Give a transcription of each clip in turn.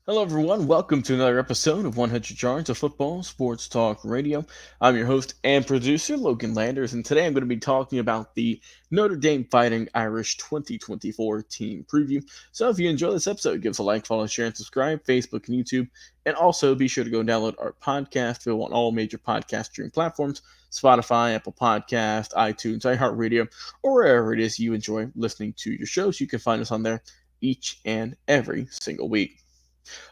Hello, everyone. Welcome to another episode of 100 Yards of Football Sports Talk Radio. I'm your host and producer, Logan Landers, and today I'm going to be talking about the Notre Dame Fighting Irish 2024 team preview. So if you enjoy this episode, give us a like, follow, share, and subscribe, Facebook and YouTube. And also be sure to go download our podcast available on all major podcast streaming platforms, Spotify, Apple Podcast, iTunes, iHeartRadio, or wherever it is you enjoy listening to your shows. You can find us on there each and every single week.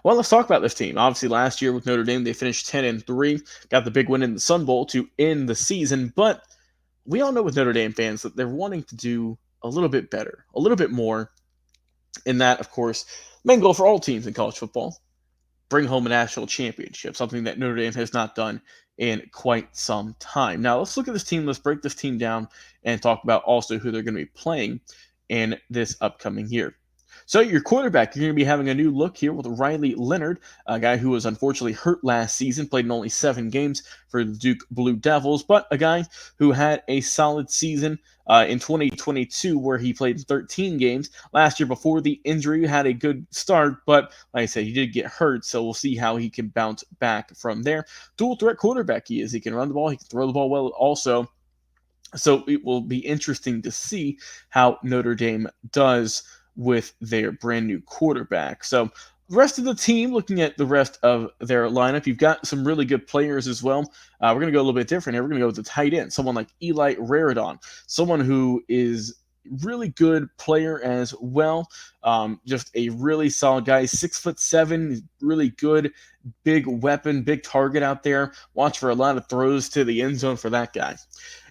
Well, let's talk about this team. Obviously, last year with Notre Dame, they finished 10-3, got the big win in the Sun Bowl to end the season. But we all know with Notre Dame fans that they're wanting to do a little bit better, a little bit more. And that, of course, main goal for all teams in college football: bring home a national championship, something that Notre Dame has not done in quite some time. Now, let's look at this team. Let's break this team down and talk about also who they're going to be playing in this upcoming year. So your quarterback, you're going to be having a new look here with Riley Leonard, a guy who was unfortunately hurt last season, played in only 7 games for the Duke Blue Devils, but a guy who had a solid season in 2022 where he played in 13 games. Last year before the injury, had a good start, but like I said, he did get hurt, so we'll see how he can bounce back from there. Dual threat quarterback he is. He can run the ball, he can throw the ball well also. So it will be interesting to see how Notre Dame does with their brand new quarterback. So the rest of the team, looking at the rest of their lineup, you've got some really good players as well. We're going to go a little bit different here. We're going to go with the tight end, someone like Eli Raridon, someone who is really good player as well. Just a really solid guy, 6'7", really good, big weapon, big target out there. Watch for a lot of throws to the end zone for that guy.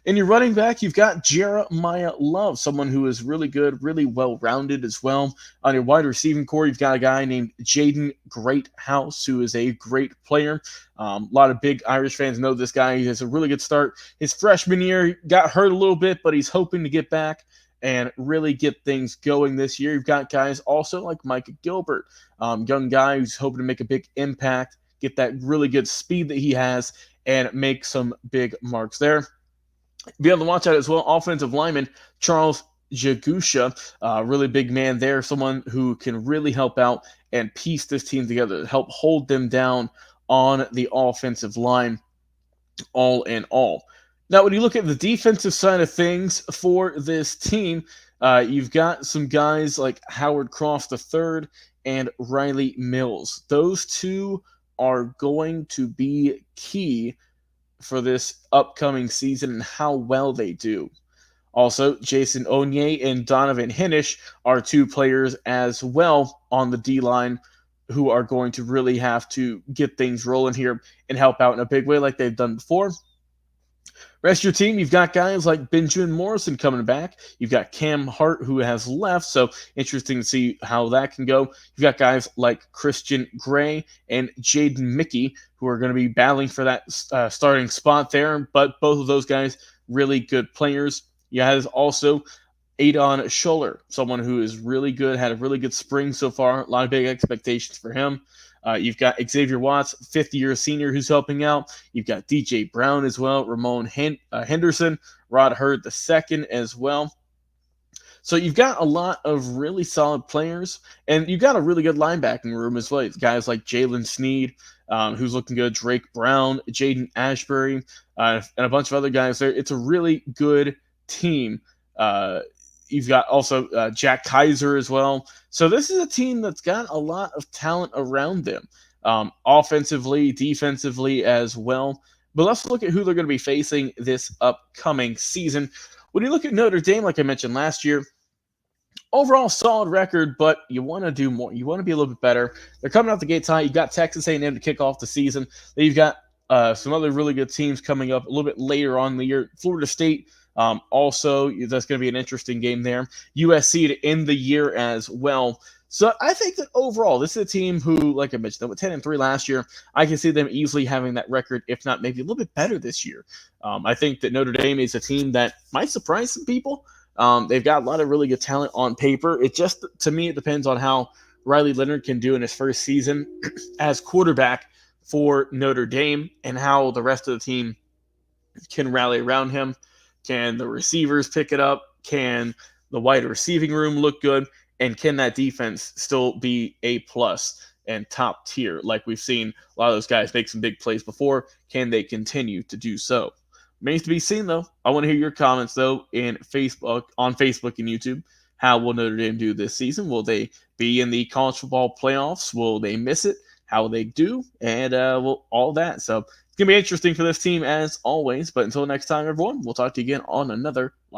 In your running back, you've got Jeremiah Love, someone who is really good, really well-rounded as well. On your wide receiving core, you've got a guy named Jaden Greathouse, who is a great player. A lot of big Irish fans know this guy. He has a really good start. His freshman year got hurt a little bit, but he's hoping to get back and really get things going this year. You've got guys also like Micah Gilbert, young guy who's hoping to make a big impact, get that really good speed that he has, and make some big marks there. Be able to watch out as well. Offensive lineman Charles Jagusha, really big man there, someone who can really help out and piece this team together, help hold them down on the offensive line, all in all. Now, when you look at the defensive side of things for this team, you've got some guys like Howard Cross III and Riley Mills. Those two are going to be key for this upcoming season and how well they do. Also, Jason Onye and Donovan Hinish are two players as well on the D line who are going to really have to get things rolling here and help out in a big way like they've done before. Rest of your team, you've got guys like Benjamin Morrison coming back. You've got Cam Hart, who has left, so interesting to see how that can go. You've got guys like Christian Gray and Jaden Mickey, who are going to be battling for that starting spot there, but both of those guys, really good players. You have also Adon Scholler, someone who is really good, had a really good spring so far. A lot of big expectations for him. You've got Xavier Watts, fifth-year senior, who's helping out. You've got DJ Brown as well, Ramon Henderson, Rod Hurd II as well. So you've got a lot of really solid players, and you've got a really good linebacking room as well. Guys like Jalen Sneed, who's looking good, Drake Brown, Jaden Ashbury, and a bunch of other guys there. It's a really good team. You've got also Jack Kaiser as well. So this is a team that's got a lot of talent around them, offensively, defensively as well. But let's look at who they're going to be facing this upcoming season. When you look at Notre Dame, like I mentioned last year, overall solid record, but you want to do more. You want to be a little bit better. They're coming out the gates high. You've got Texas A&M to kick off the season. Then you've got some other really good teams coming up a little bit later on in the year. Florida State. Also, that's going to be an interesting game there. USC to end the year as well. So I think that overall, this is a team who, like I mentioned, they went 10-3 last year. I can see them easily having that record, if not maybe a little bit better this year. I think that Notre Dame is a team that might surprise some people. They've got a lot of really good talent on paper. It just, to me, it depends on how Riley Leonard can do in his first season as quarterback for Notre Dame and how the rest of the team can rally around him. Can the receivers pick it up? Can the wide receiving room look good? And can that defense still be A+? and top tier. Like we've seen a lot of those guys make some big plays before. Can they continue to do so? Remains to be seen, though. I want to hear your comments, though, in Facebook, on Facebook and YouTube. How will Notre Dame do this season? Will they be in the college football playoffs? Will they miss it? How will they do? And well, all that. So it's gonna be interesting for this team as always. But until next time, everyone, we'll talk to you again on another